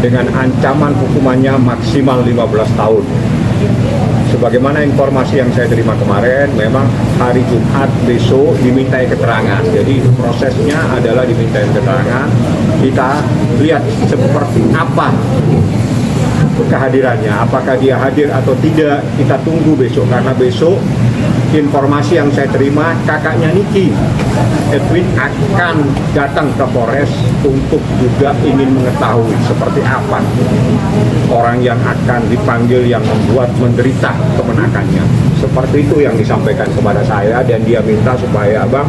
dengan ancaman hukumannya maksimal 15 tahun. Sebagaimana informasi yang saya terima kemarin, memang hari Jumat besok dimintai keterangan. Jadi prosesnya adalah dimintai keterangan. Kita lihat seperti apa kehadirannya, apakah dia hadir atau tidak, kita tunggu besok. Karena besok informasi yang saya terima, kakaknya Niki, Edwin akan datang ke Polres untuk juga ingin mengetahui seperti apa orang yang akan dipanggil yang membuat menderita kemenakannya. Seperti itu yang disampaikan kepada saya, dan dia minta supaya Bang,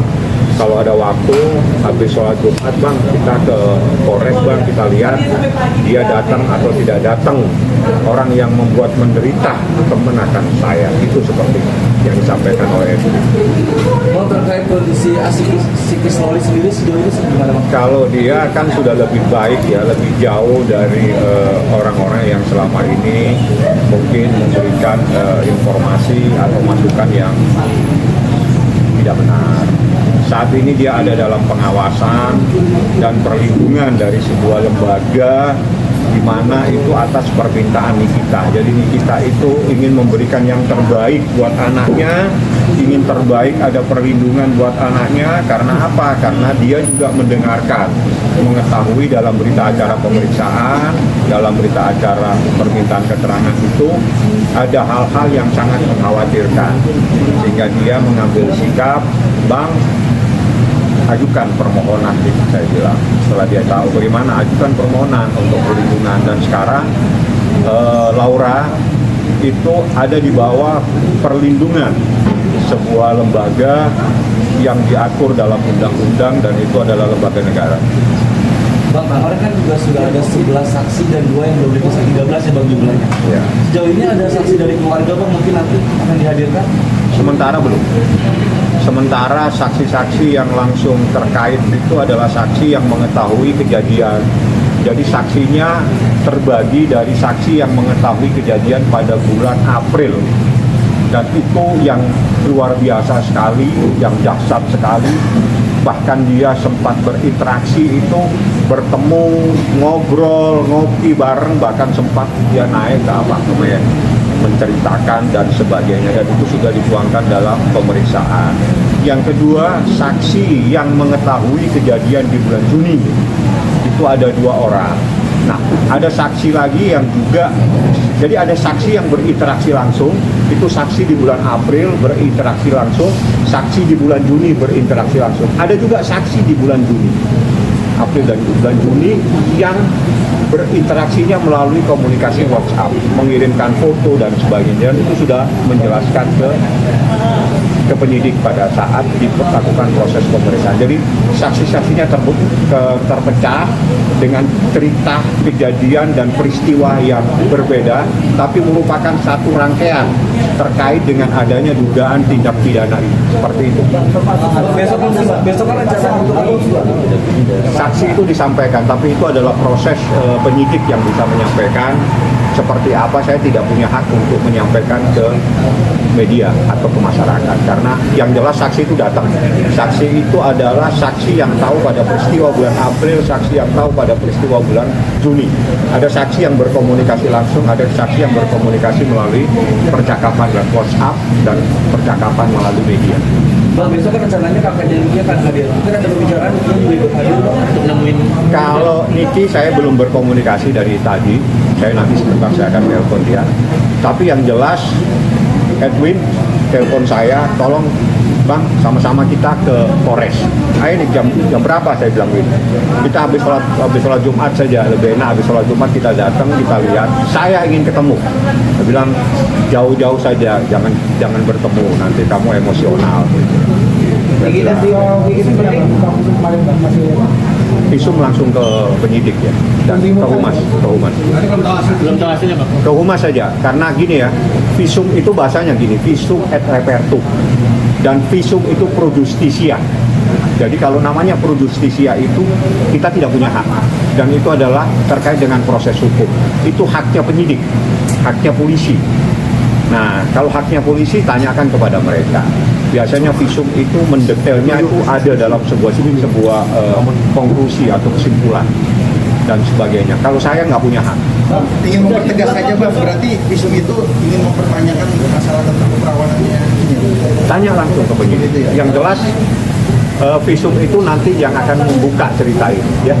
kalau ada waktu habis sholat Jumat Bang, kita ke Polres Bang, kita lihat dia datang atau tidak datang orang yang membuat menderita kemenakan saya. Itu seperti yang disampaikan oleh Edwin. Bang, terkait kondisi psikis Loli sendiri sejauh ini gimana Bang? Kalau dia kan sudah lebih baik ya, lebih jauh dari orang-orang yang selama ini mungkin memberikan informasi atau masukan yang tidak benar. Saat ini dia ada dalam pengawasan dan perlindungan dari sebuah lembaga di mana itu atas permintaan Nikita. Jadi Nikita itu ingin memberikan yang terbaik buat anaknya, ingin terbaik, ada perlindungan buat anaknya. Karena apa? Karena dia juga mendengarkan, mengetahui dalam berita acara pemeriksaan, dalam berita acara permintaan keterangan itu ada hal-hal yang sangat mengkhawatirkan, sehingga dia mengambil sikap, Bang, ajukan permohonan, saya bilang. Setelah dia tahu bagaimana, ajukan permohonan untuk perlindungan. Dan sekarang Laura itu ada di bawah perlindungan sebuah lembaga yang diatur dalam undang-undang, dan itu adalah lembaga negara. Bang, kemarin kan juga sudah ada 11 saksi dan 2 yang belum diperiksa, 13 ya Bang jumlahnya. Ya. Sejauh ini ada saksi dari keluarga Bang, mungkin nanti akan dihadirkan? Sementara belum. Sementara saksi-saksi yang langsung terkait itu adalah saksi yang mengetahui kejadian. Jadi saksinya terbagi dari saksi yang mengetahui kejadian pada bulan April. Dan itu yang luar biasa sekali, yang dahsyat sekali. Bahkan dia sempat berinteraksi itu, bertemu, ngobrol, ngopi bareng, bahkan sempat dia naik ke apartemen, menceritakan dan sebagainya, dan itu sudah dituangkan dalam pemeriksaan. Yang kedua, saksi yang mengetahui kejadian di bulan Juni itu ada 2 orang. Nah, ada saksi lagi yang juga, jadi ada saksi yang berinteraksi langsung, itu saksi di bulan April berinteraksi langsung, saksi di bulan Juni berinteraksi langsung. Ada juga saksi di bulan Juni, April dan bulan Juni yang berinteraksinya melalui komunikasi WhatsApp, mengirimkan foto dan sebagainya. Itu sudah menjelaskan ke penyidik pada saat dilakukan proses pemeriksaan. Jadi saksi-saksinya terpecah dengan cerita kejadian dan peristiwa yang berbeda, tapi merupakan satu rangkaian terkait dengan adanya dugaan tindak pidana ini. Seperti itu. Besok kan rencana untuk Saksi itu disampaikan, tapi itu adalah proses penyidik yang bisa menyampaikan. Seperti apa, saya tidak punya hak untuk menyampaikan ke media atau ke masyarakat, karena yang jelas saksi itu datang. Saksi itu adalah saksi yang tahu pada peristiwa bulan April, saksi yang tahu pada peristiwa bulan Juni. Ada saksi yang berkomunikasi langsung, ada saksi yang berkomunikasi melalui percakapan dan WhatsApp dan percakapan melalui media. Bang, besok kan rencananya kakaknya Niki akan hadir. Mungkin ada pembicaraan mungkin juga ikut hadir Bang, untuk nemuin. Kalau Niki saya belum berkomunikasi dari tadi, saya nanti sebentar saya akan telepon dia. Tapi yang jelas Edwin telepon saya, tolong Bang, sama-sama kita ke Polres. Nah ini jam berapa, saya bilang ini. Kita habis sholat Jumat saja, lebih enak habis sholat Jumat kita datang, kita lihat. Saya ingin ketemu. Saya bilang jauh-jauh saja, jangan bertemu, nanti kamu emosional. Visum langsung ke penyidik ya, dan ke humas. Belum tahu hasilnya Bang. Ke humas saja, karena gini ya, visum itu bahasanya gini, visum et repertum, dan visum itu pro justisia. Jadi kalau namanya pro justisia itu kita tidak punya hak, dan itu adalah terkait dengan proses hukum. Itu haknya penyidik, haknya polisi. Nah, kalau haknya polisi tanyakan kepada mereka. Biasanya visum itu mendetailnya itu ada dalam sebuah konklusi atau kesimpulan. dan sebagainya. Kalau saya nggak punya hak. Ingin mempertegas saja Bang, berarti visum itu ingin mempertanyakan masalah tentang keperawanannya. Tanya langsung ke penyidik. Yang jelas visum itu nanti yang akan membuka cerita ini, ya.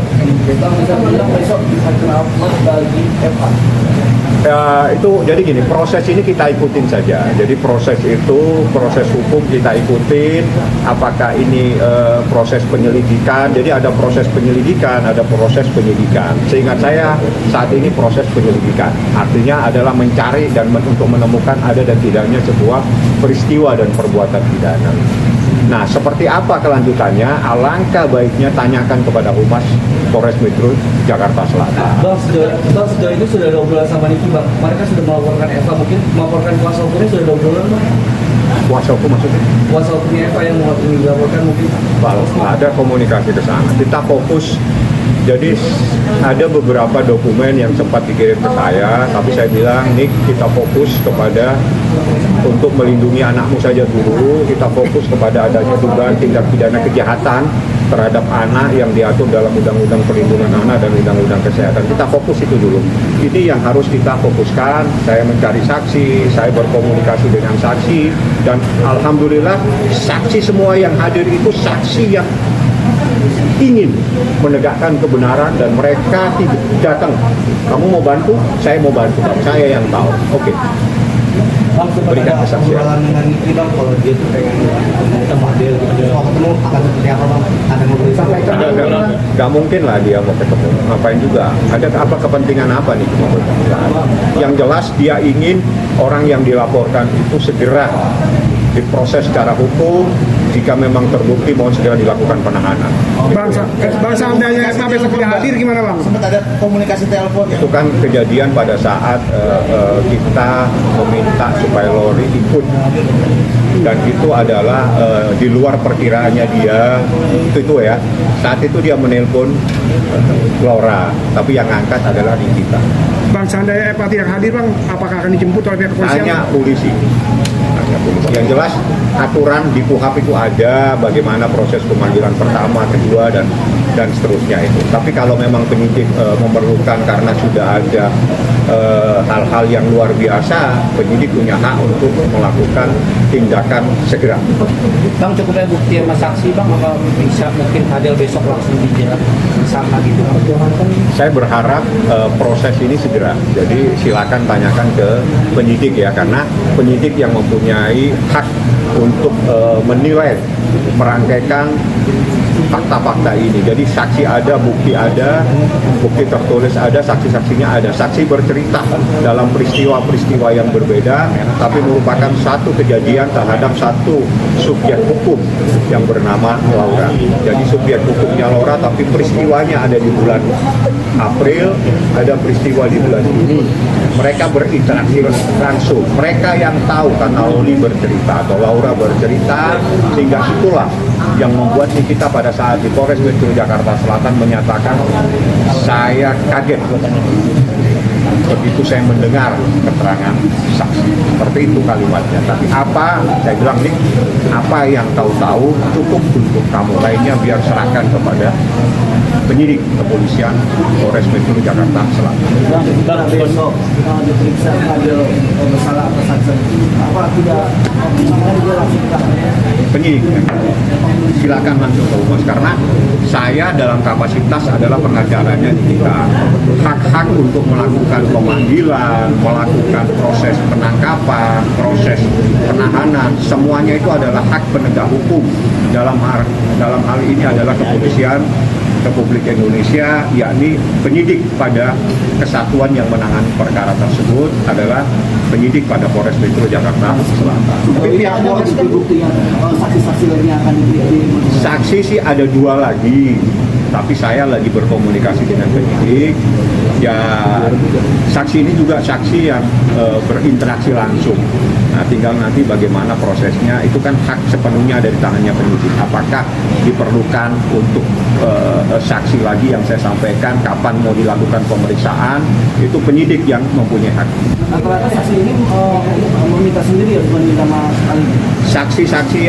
Bang, bisa bilang besok bisa kenapa bagi Eva? Itu jadi gini, proses ini kita ikutin saja. Jadi proses itu, proses hukum kita ikutin. Apakah ini proses penyelidikan? Jadi ada proses penyelidikan, ada proses penyidikan. Seingat saya saat ini proses penyelidikan. Artinya adalah mencari dan untuk menemukan ada dan tidaknya sebuah peristiwa dan perbuatan pidana. Nah, seperti apa kelanjutannya? Alangkah baiknya tanyakan kepada Humas Polres Metro Jakarta Selatan. Bang, sejauh ini sudah ada obrolan sama Niki, Bang. Mereka sudah melaporkan Eva, mungkin melaporkan kuasa hukumnya sudah ada obrolan, Bang. Kuasa hukum maksudnya? Kuasa hukumnya Eva yang dilaporkan mungkin. Nggak ada komunikasi ke sana. Kita fokus. Jadi ada beberapa dokumen yang sempat dikirim ke saya, tapi saya bilang, Nick, kita fokus kepada untuk melindungi anakmu saja dulu. Kita fokus kepada adanya dugaan tindak pidana kejahatan terhadap anak yang diatur dalam Undang-Undang Perlindungan Anak dan Undang-Undang Kesehatan. Kita fokus itu dulu. Ini yang harus kita fokuskan. Saya mencari saksi, saya berkomunikasi dengan saksi, dan alhamdulillah saksi semua yang hadir itu saksi yang ingin menegakkan kebenaran dan mereka datang. Kamu mau bantu? Saya mau bantu. Saya yang tahu. Oke. Bang, Berikan kesaksian. obrolan dengan Niki, Bang, kalau dia tuh pengen ketemu Adel gitu. Mau ketemu akan seperti apa, Bang? Ada ngobrol sampaikan. Gak mungkin lah dia mau ketemu. Ngapain juga? Ada apa kepentingan apa nih? Yang jelas dia ingin orang yang dilaporkan itu segera diproses secara hukum. Jika memang terbukti, mohon segera dilakukan penahanan. Bang, seandainya sampai tidak hadir gimana Bang? Sempat ada komunikasi telepon ya? Itu kan kejadian pada saat kita meminta supaya Lori ikut, dan itu adalah di luar perkiraannya dia. Itu ya, saat itu dia menelpon Laura, tapi yang angkat adalah Nikita. Bang, seandainya Eva tidak hadir Bang, apakah akan dijemput oleh pihak kepolisian? Tanya polisi. Yang jelas aturan di KUHP itu ada bagaimana proses pemanggilan pertama, kedua, dan seterusnya itu. Tapi kalau memang penyidik memerlukan karena sudah ada hal-hal yang luar biasa, penyidik punya hak untuk melakukan tindakan segera. Bang, cukupnya bukti sama saksi Bang, apa bisa mungkin Adel besok langsung dijerat sama gitu? Saya berharap proses ini segera. Jadi silakan tanyakan ke penyidik ya, karena penyidik yang mempunyai hak untuk menilai, merangkaikan fakta-fakta ini. Jadi saksi ada, bukti tertulis ada, saksi-saksinya ada. Saksi bercerita dalam peristiwa-peristiwa yang berbeda, tapi merupakan satu kejadian terhadap satu subjek hukum yang bernama Laura. Jadi subjek hukumnya Laura, tapi peristiwanya ada di bulan April, ada peristiwa di bulan Juni. Mereka berinteraksi langsung. Mereka yang tahu karena Loli bercerita atau Laura bercerita, sehingga itulah yang membuat kita pada saat di Polres Metro Jakarta Selatan menyatakan, saya kaget begitu saya mendengar keterangan saksi. Seperti itu kalimatnya. Tapi apa, saya bilang nih, apa yang tahu-tahu cukup untuk kamu, lainnya biar serahkan kepada penyidik kepolisian Polres Metro Jakarta Selatan. Bang, besok diperiksa Adel bersalah atas saksi. Apa tidak mungkin dia langsung Penyidik silakan langsung ke Humas, karena saya dalam kapasitas adalah pengacaranya kita. Hak-hak untuk melakukan pemanggilan, melakukan proses penangkapan, proses penahanan, semuanya itu adalah hak penegak hukum. Dalam hal ini adalah kepolisian Republik Indonesia, yakni penyidik pada kesatuan yang menangani perkara tersebut adalah penyidik pada Polres Metro Jakarta Selatan. Tapi pihak Polres bukti yang saksi-saksi lainnya akan diberi. Saksi sih ada 2 lagi, tapi saya lagi berkomunikasi dengan penyidik. Ya, saksi ini juga saksi yang berinteraksi langsung. Nah, tinggal nanti bagaimana prosesnya, itu kan hak sepenuhnya dari tangannya penyidik. Apakah diperlukan untuk saksi lagi yang saya sampaikan, kapan mau dilakukan pemeriksaan, itu penyidik yang mempunyai hak. Rata-rata saksi ini meminta sendiri ya, bukan minta sama sekali. saksi-saksi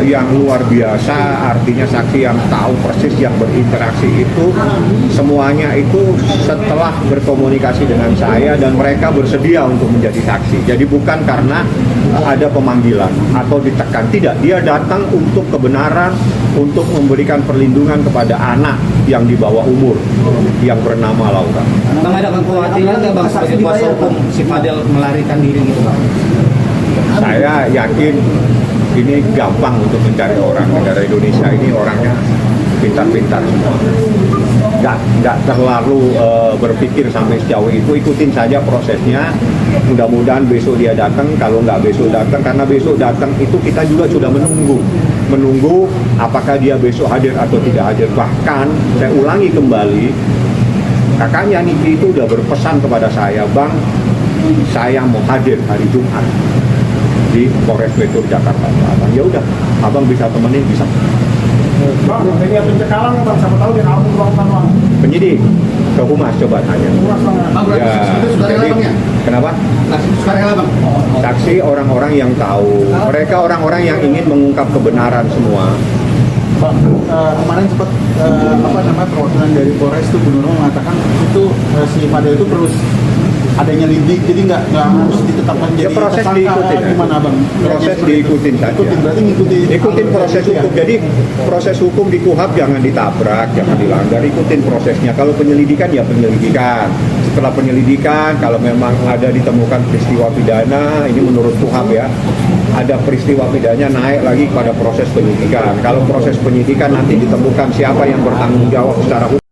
yang luar biasa, artinya saksi yang tahu persis, yang berinteraksi itu semuanya itu setelah berkomunikasi dengan saya dan mereka bersedia untuk menjadi saksi. Jadi bukan karena ada pemanggilan atau ditekan, tidak. Dia datang untuk kebenaran, untuk memberikan perlindungan kepada anak yang di bawah umur yang bernama Laura. Bang, ada kekhawatiran nggak bang sebagai kuasa hukum si Fadel melarikan diri gitu bang? Saya yakin ini gampang untuk mencari orang. Negara Indonesia ini orangnya pintar-pintar semua. Nggak terlalu berpikir sampai sejauh itu. Ikutin saja prosesnya. Mudah-mudahan besok dia datang. Kalau nggak besok datang, karena besok datang itu kita juga sudah menunggu apakah dia besok hadir atau tidak hadir. Bahkan saya ulangi kembali, kakaknya Niki itu udah berpesan kepada saya, Bang, saya mau hadir hari Jumat di Polres Betul Jakarta Selatan. Ya udah, abang bisa temenin, bisa. Bang, ini pencekalan bang, siapa tahu dia kabur melakukan uang. Penyidik ke Humas coba tanya. Bang, berarti Ya, itu sukarela jadi, bang ya? kenapa? Sukarela bang? Saksi orang-orang yang tahu. Mereka orang-orang yang ingin mengungkap kebenaran semua. Bang, kemarin sempat perwakilan dari Polres itu Bu Nurul mengatakan itu si Fadel itu perlu adanya lidik, jadi nggak harus ditetapkan Ya, jadi proses tersangka. diikutin ya. Gimana bang? Proses diikutin saja. Ikutin, berarti Ikutin proses hukum. Jadi proses hukum di KUHAP jangan ditabrak, jangan dilanggar. Ikutin prosesnya. Kalau penyelidikan ya penyelidikan. Setelah penyelidikan, kalau memang ada ditemukan peristiwa pidana, ini menurut KUHAP ya, ada peristiwa pidana naik lagi pada proses penyidikan. Kalau proses penyidikan nanti ditemukan siapa yang bertanggung jawab secara hukum.